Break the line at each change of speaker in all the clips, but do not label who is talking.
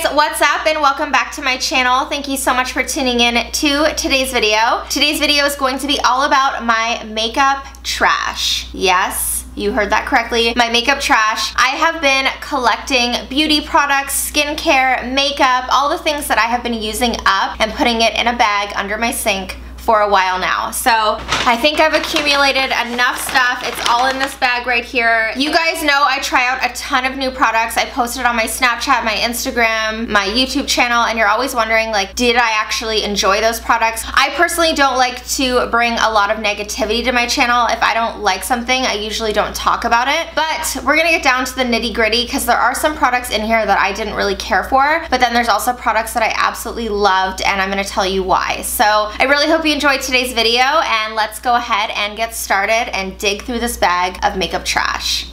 guys, what's up and welcome back to my channel. Thank you so much for tuning in to today's video. Today's video is going to be all about my makeup trash. Yes, you heard that correctly, my makeup trash. I have been collecting beauty products, skincare, makeup, all the things that I have been using up and putting it in a bag under my sink for a while now. So I think I've accumulated enough stuff. It's all in this bag right here. You guys know I try out a ton of new products. I post it on my Snapchat, my Instagram, my YouTube channel, and you're always wondering, like, did I actually enjoy those products? I personally don't like to bring a lot of negativity to my channel. If I don't like something, I usually don't talk about it. But we're gonna get down to the nitty-gritty because there are some products in here that I didn't really care for, but then there's also products that I absolutely loved, and I'm gonna tell you why. So I really hope you enjoyed today's video, and let's go ahead and get started and dig through this bag of makeup trash.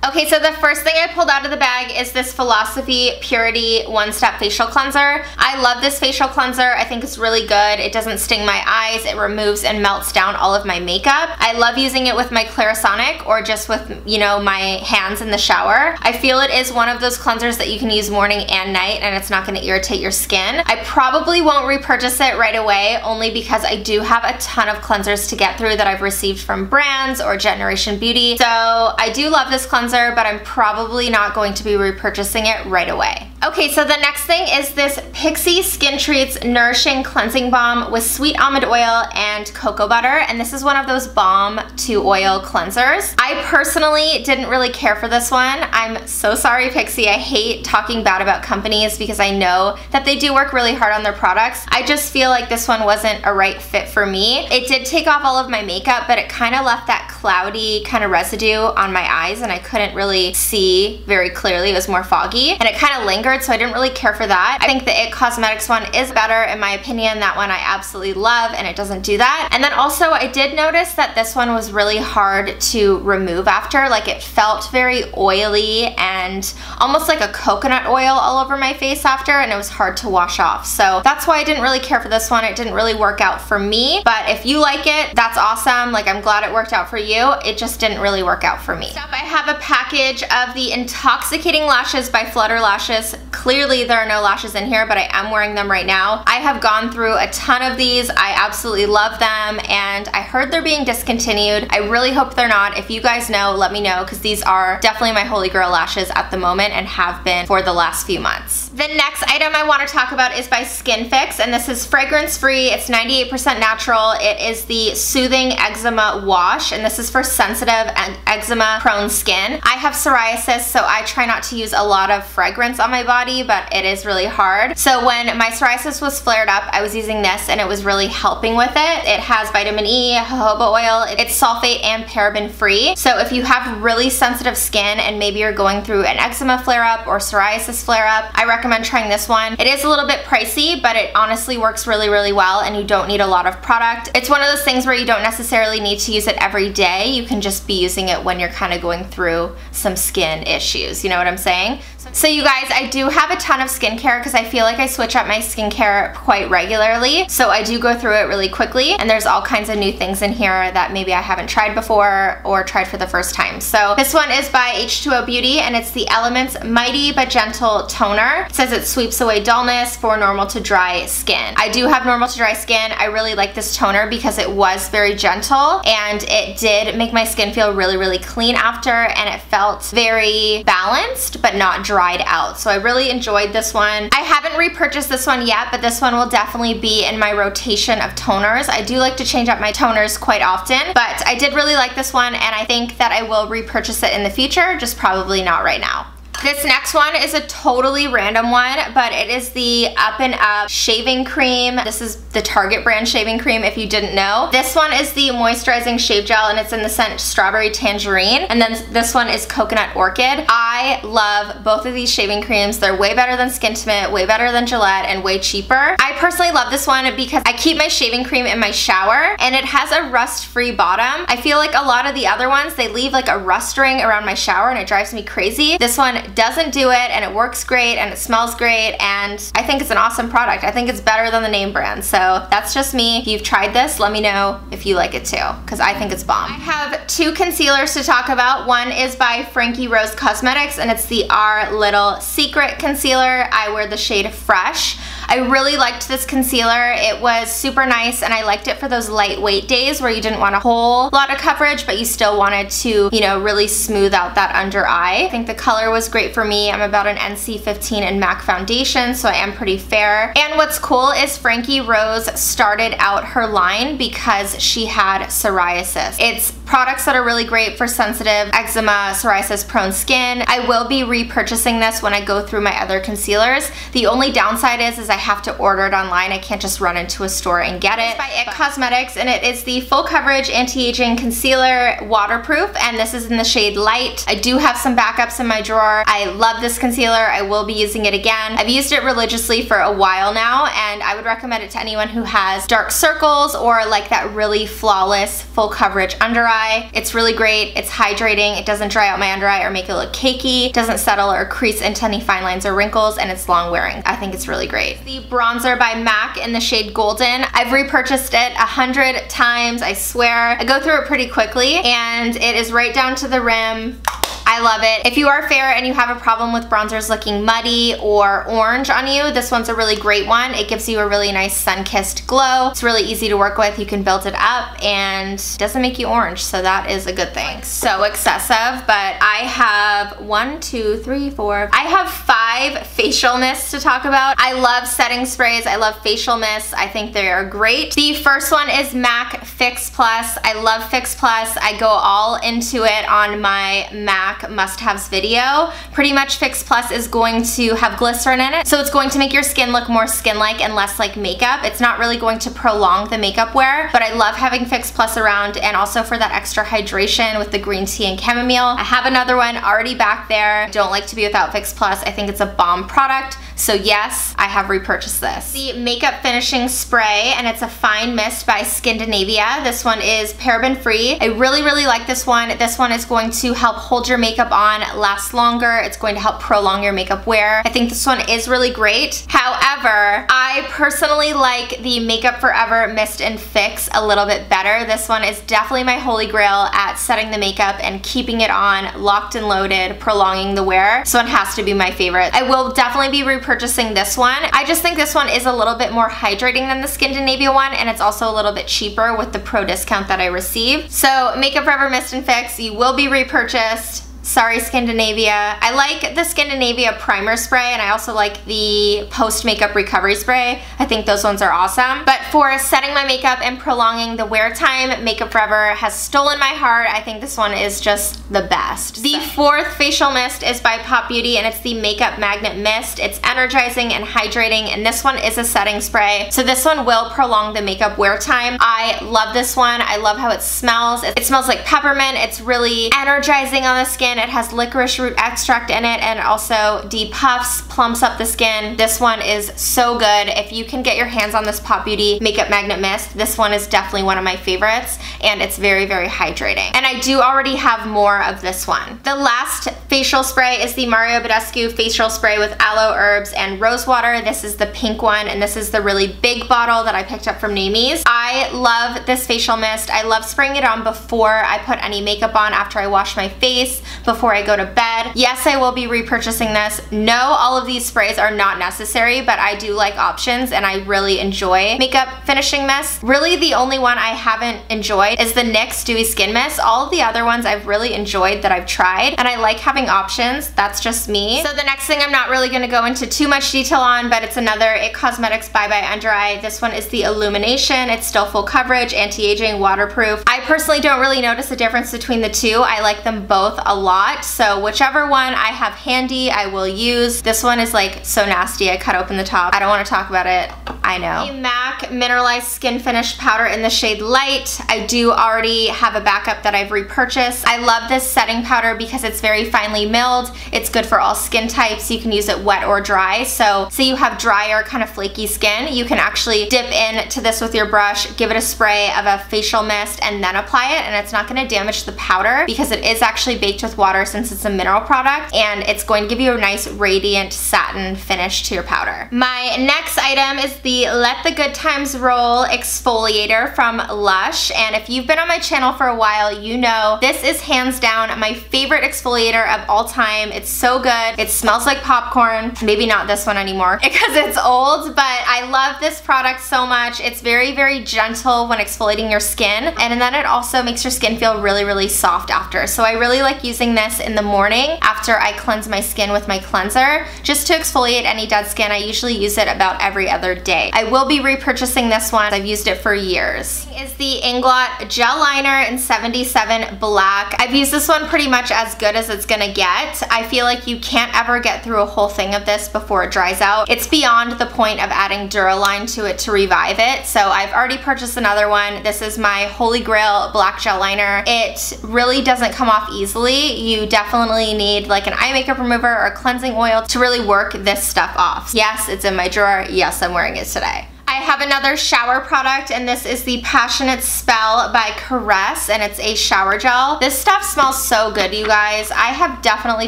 Okay, so the first thing I pulled out of the bag is this Philosophy Purity One-Step Facial Cleanser. I love this facial cleanser. I think it's really good. It doesn't sting my eyes. It removes and melts down all of my makeup. I love using it with my Clarisonic or just with, you know, my hands in the shower. I feel it is one of those cleansers that you can use morning and night and it's not gonna irritate your skin. I probably won't repurchase it right away only because I do have a ton of cleansers to get through that I've received from brands or Generation Beauty. So I do love this cleanser, but I'm probably not going to be repurchasing it right away. Okay, so the next thing is this PIXI Skintreats Nourishing Cleansing Balm with sweet almond oil and cocoa butter, and this is one of those balm to oil cleansers. I personally didn't really care for this one. I'm so sorry, PIXI. I hate talking bad about companies because I know that they do work really hard on their products. I just feel like this one wasn't a right fit for me. It did take off all of my makeup, but it kind of left that cloudy kind of residue on my eyes and I couldn't really see very clearly. It was more foggy and it kind of lingered, so I didn't really care for that. I think the IT Cosmetics one is better in my opinion. That one I absolutely love and it doesn't do that. And then also I did notice that this one was really hard to remove after. Like, it felt very oily and almost like a coconut oil all over my face after, and it was hard to wash off. So that's why I didn't really care for this one. It didn't really work out for me, but if you like it, that's awesome. Like, I'm glad it worked out for you. It just didn't really work out for me. Next up, I have a package of the Intoxicating lashes by Flutter lashes. Clearly there are no lashes in here, but I am wearing them right now. I have gone through a ton of these. I absolutely love them, and I heard they're being discontinued. I really hope they're not. If you guys know, let me know, because these are definitely my holy grail lashes at the moment and have been for the last few months. The next item I want to talk about is by Skinfix, and this is fragrance free. It's 98% natural. It is the Soothing Eczema Wash, and this is for sensitive and eczema prone skin. I have psoriasis, so I try not to use a lot of fragrance on my body, but it is really hard. So when my psoriasis was flared up, I was using this and it was really helping with it. It has vitamin E, jojoba oil, it's sulfate and paraben free. So if you have really sensitive skin and maybe you're going through an eczema flare up or psoriasis flare up, I recommend trying this one. It is a little bit pricey, but it honestly works really, really well and you don't need a lot of product. It's one of those things where you don't necessarily need to use it every day. You can just be using it when you're kind of going through some skin issues. You know what I'm saying? So you guys, I do have a ton of skincare because I feel like I switch up my skincare quite regularly. So I do go through it really quickly, and there's all kinds of new things in here that maybe I haven't tried before or tried for the first time. So this one is by H2O Beauty, and it's the Elements Mighty but Gentle Toner. It says it sweeps away dullness for normal to dry skin. I do have normal to dry skin. I really like this toner because it was very gentle and it did make my skin feel really, really clean after, and it felt very balanced but not dried out. So I really enjoyed this one. I haven't repurchased this one yet, but this one will definitely be in my rotation of toners. I do like to change up my toners quite often, but I did really like this one and I think that I will repurchase it in the future, just probably not right now. This next one is a totally random one, but it is the Up and Up shaving cream. This is the Target brand shaving cream if you didn't know. This one is the moisturizing shave gel and it's in the scent Strawberry Tangerine, and then this one is Coconut Orchid. I love both of these shaving creams. They're way better than Skintimate, way better than Gillette, and way cheaper. I personally love this one because I keep my shaving cream in my shower and it has a rust-free bottom. I feel like a lot of the other ones, they leave like a rust ring around my shower and it drives me crazy. This one doesn't do it, and it works great, and it smells great, and I think it's an awesome product. I think it's better than the name brand. So that's just me. If you've tried this, let me know if you like it too, because I think it's bomb. I have two concealers to talk about. One is by Frankie Rose Cosmetics, and it's the Our Little Secret concealer. I wear the shade Fresh. I really liked this concealer. It was super nice, and I liked it for those lightweight days where you didn't want a whole lot of coverage, but you still wanted to, you know, really smooth out that under eye. I think the color was great for me. I'm about an NC15 in MAC foundation, so I am pretty fair. And what's cool is Frankie Rose started out her line because she had psoriasis. It's products that are really great for sensitive, eczema, psoriasis prone skin. I will be repurchasing this when I go through my other concealers. The only downside is I have to order it online. I can't just run into a store and get it. It's by IT Cosmetics, and it is the Full Coverage Anti-Aging Concealer Waterproof, and this is in the shade Light. I do have some backups in my drawer. I love this concealer. I will be using it again. I've used it religiously for a while now, and I would recommend it to anyone who has dark circles or like that really flawless full coverage under eye. It's really great. It's hydrating. It doesn't dry out my under eye or make it look cakey. It doesn't settle or crease into any fine lines or wrinkles, and it's long wearing. I think it's really great. The bronzer by MAC in the shade Golden. I've repurchased it 100 times, I swear. I go through it pretty quickly, and it is right down to the rim. I love it. If you are fair and you have a problem with bronzers looking muddy or orange on you, this one's a really great one. It gives you a really nice sun-kissed glow. It's really easy to work with. You can build it up, and doesn't make you orange, so that is a good thing. So excessive, but I have 1, 2, 3, 4. I have 5 facial mists to talk about. I love setting sprays. I love facial mists. I think they are great. The first one is MAC Fix Plus. I love Fix Plus. I go all into it on my MAC must-haves video. Pretty much Fix Plus is going to have glycerin in it, so it's going to make your skin look more skin-like and less like makeup. It's not really going to prolong the makeup wear, but I love having Fix Plus around, and also for that extra hydration with the green tea and chamomile. I have another one already back there. Don't like to be without Fix Plus. I think it's a bomb product. So yes, I have repurchased this. The Makeup Finishing Spray, and it's a fine mist by Skindinavia. This one is paraben free. I really, really like this one. This one is going to help hold your makeup on, last longer. It's going to help prolong your makeup wear. I think this one is really great. However, I personally like the Makeup Forever Mist and Fix a little bit better. This one is definitely my holy grail at setting the makeup and keeping it on, locked and loaded, prolonging the wear. This one has to be my favorite. I will definitely be repurchasing this one. I just think this one is a little bit more hydrating than the Skindinavia one, and it's also a little bit cheaper with the pro discount that I received. So Makeup Forever Mist and Fix, you will be repurchased. Sorry, Skindinavia. I like the Skindinavia primer spray, and I also like the post-makeup recovery spray. I think those ones are awesome. But for setting my makeup and prolonging the wear time, Makeup Forever has stolen my heart. I think this one is just the best. The fourth facial mist is by Pop Beauty, and it's the Makeup Magnet Mist. It's energizing and hydrating, and this one is a setting spray. So this one will prolong the makeup wear time. I love this one. I love how it smells. It smells like peppermint. It's really energizing on the skin. It has licorice root extract in it, and also depuffs, plumps up the skin. This one is so good. If you can get your hands on this Pop Beauty Makeup Magnet Mist, this one is definitely one of my favorites, and it's very, very hydrating. And I do already have more of this one. The last facial spray is the Mario Badescu facial spray with aloe, herbs, and rose water. This is the pink one, and this is the really big bottle that I picked up from Namies. I love this facial mist. I love spraying it on before I put any makeup on, after I wash my face, before I go to bed. Yes, I will be repurchasing this. No, all of these sprays are not necessary, but I do like options, and I really enjoy makeup finishing mist. Really, the only one I haven't enjoyed is the NYX Dewy Skin Mist. All of the other ones I've really enjoyed that I've tried, and I like having options. That's just me. So the next thing I'm not really going to go into too much detail on, but it's another IT Cosmetics Bye Bye Under Eye. This one is the Illumination. It's still full coverage, anti-aging, waterproof. I personally don't really notice a difference between the two. I like them both a lot, so whichever one I have handy, I will use. This one is like so nasty. I cut open the top. I don't want to talk about it. I know. The MAC Mineralize Skin Finish Powder in the shade Light. I do already have a backup that I've repurchased. I love this setting powder because it's very finely milled. It's good for all skin types. You can use it wet or dry. So say you have drier, kind of flaky skin, you can actually dip into this with your brush, give it a spray of a facial mist, and then apply it, and it's not going to damage the powder because it is actually baked with water since it's a mineral product, and it's going to give you a nice radiant satin finish to your powder. My next item is the Let the Good Times Roll Exfoliator from Lush, and if you've been on my channel for a while, you know this is hands down my favorite exfoliator of all time. It's so good. It smells like popcorn. Maybe not this one anymore because it's old, but I love this product so much. It's very, very gentle when exfoliating your skin, and then it also makes your skin feel really, really soft after. So I really like using this in the morning after I cleanse my skin with my cleanser, just to exfoliate any dead skin. I usually use it about every other day. I will be repurchasing this one. I've used it for years. Is the Inglot Gel Liner in 77 Black. I've used this one pretty much as good as it's gonna get. I feel like you can't ever get through a whole thing of this before it dries out. It's beyond the point of adding Duraline to it to revive it. So I've already purchased another one. This is my Holy Grail Black Gel Liner. It really doesn't come off easily. You definitely need like an eye makeup remover or cleansing oil to really work this stuff off. Yes, it's in my drawer. Yes, I'm wearing it today. I have another shower product, and this is the Passionate Spell by Caress, and it's a shower gel. This stuff smells so good, you guys. I have definitely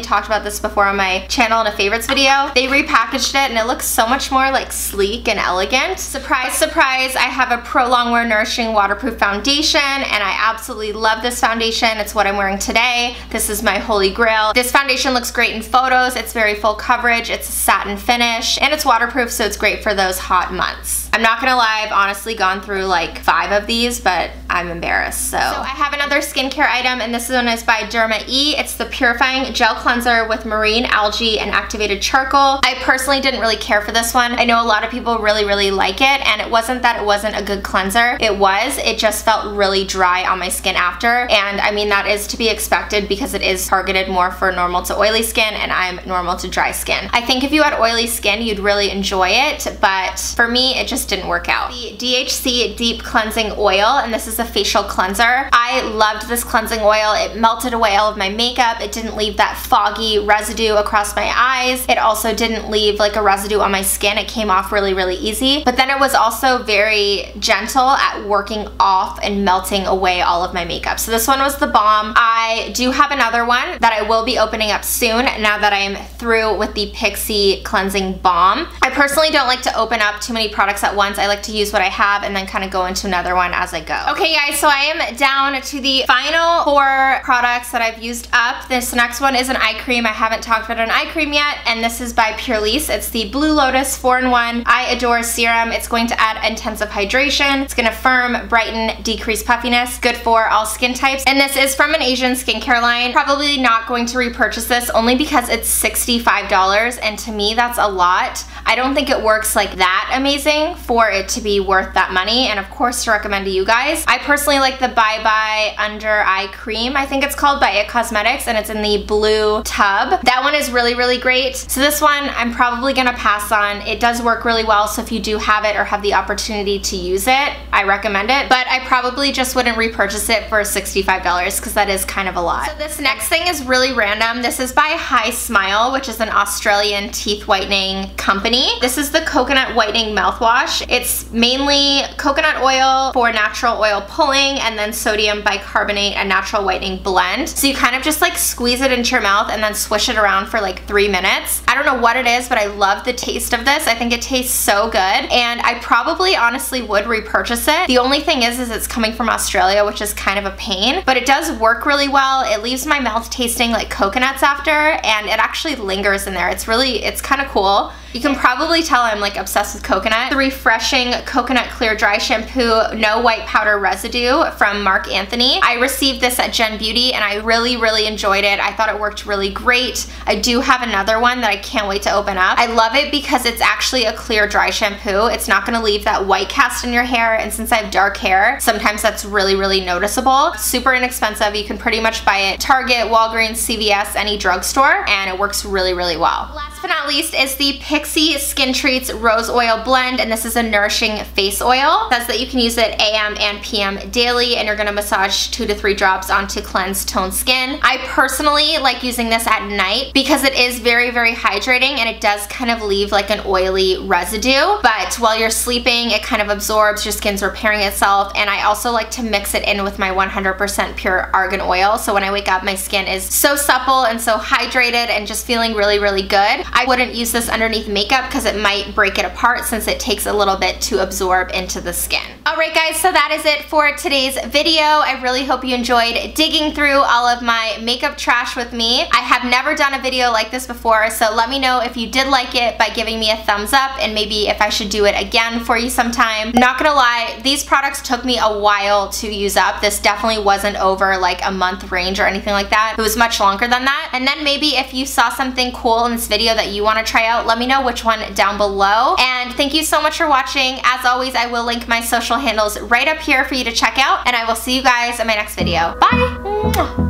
talked about this before on my channel in a favorites video. They repackaged it, and it looks so much more like sleek and elegant. Surprise, surprise, I have a Pro Longwear Nourishing Waterproof Foundation, and I absolutely love this foundation. It's what I'm wearing today. This is my holy grail. This foundation looks great in photos. It's very full coverage. It's a satin finish, and it's waterproof, so it's great for those hot months. I'm not gonna lie, I've honestly gone through like 5 of these, but I'm embarrassed. So I have another skincare item, and this one is by Derma E. It's the Purifying Gel Cleanser with marine algae and activated charcoal. I personally didn't really care for this one. I know a lot of people really, really like it, and it wasn't that it wasn't a good cleanser. It just felt really dry on my skin after, and I mean that is to be expected because it is targeted more for normal to oily skin, and I'm normal to dry skin. I think if you had oily skin, you'd really enjoy it, but for me, it just didn't work out. The DHC Deep Cleansing Oil, and this is a facial cleanser. I loved this cleansing oil. It melted away all of my makeup. It didn't leave that foggy residue across my eyes. It also didn't leave like a residue on my skin. It came off really, really easy. But then it was also very gentle at working off and melting away all of my makeup. So this one was the Balm. I do have another one that I will be opening up soon now that I am through with the PIXI Cleansing Balm. I personally don't like to open up too many products at once. I like to use what I have and then kind of go into another one as I go. Okay guys, so I am down to the final 4 products that I've used up. This next one is an eye cream. I haven't talked about an eye cream yet, and this is by Purlisse. It's the Blue Lotus 4-in-1 Eye Adore Serum. It's going to add intensive hydration. It's gonna firm, brighten, decrease puffiness. Good for all skin types. And this is from an Asian skincare line. Probably not going to repurchase this only because it's $65, and to me that's a lot. I don't think it works like that amazing for it to be worth that money, and of course to recommend to you guys. I personally like the Bye Bye Under Eye Cream, I think it's called, by It Cosmetics, and it's in the blue tub. That one is really, really great. So this one I'm probably gonna pass on. It does work really well, so if you do have it or have the opportunity to use it, I recommend it, but I probably just wouldn't repurchase it for $65 because that is kind of a lot. So this next thing is really random. This is by Hi Smile, which is an Australian teeth whitening company. This is the coconut whitening mouthwash. It's mainly coconut oil for natural oil pulling, and then sodium bicarbonate and natural whitening blend. So you kind of just like squeeze it into your mouth and then swish it around for like 3 minutes. I don't know what it is, but I love the taste of this. I think it tastes so good, and I probably honestly would repurchase it. The only thing is it's coming from Australia, which is kind of a pain, but it does work really well. It leaves my mouth tasting like coconuts after, and it actually lingers in there. It's kind of cool. You can probably tell I'm like obsessed with coconut. The refreshing coconut clear dry shampoo, no white powder residue from Marc Anthony. I received this at Gen Beauty and I really, really enjoyed it. I thought it worked really great. I do have another one that I can't wait to open up. I love it because it's actually a clear dry shampoo. It's not gonna leave that white cast in your hair, and since I have dark hair, sometimes that's really, really noticeable. Super inexpensive. You can pretty much buy it Target, Walgreens, CVS, any drugstore, and it works really, really well. Last last but not least is the PIXI Skintreats Rose Oil Blend, and this is a nourishing face oil. It says that you can use it AM and PM daily, and you're gonna massage 2 to 3 drops onto cleansed toned skin. I personally like using this at night because it is very, very hydrating, and it does kind of leave like an oily residue, but while you're sleeping, it kind of absorbs, your skin's repairing itself, and I also like to mix it in with my 100% pure argan oil, so when I wake up, my skin is so supple and so hydrated and just feeling really, really good. I wouldn't use this underneath makeup because it might break it apart since it takes a little bit to absorb into the skin. Alright guys, so that is it for today's video. I really hope you enjoyed digging through all of my makeup trash with me. I have never done a video like this before, so let me know if you did like it by giving me a thumbs up, and maybe if I should do it again for you sometime. Not gonna lie, these products took me a while to use up. This definitely wasn't over like a month range or anything like that. It was much longer than that. And then maybe if you saw something cool in this video that you want to try out, let me know which one down below. And thank you so much for watching. As always, I will link my social handles right up here for you to check out, and I will see you guys in my next video. Bye!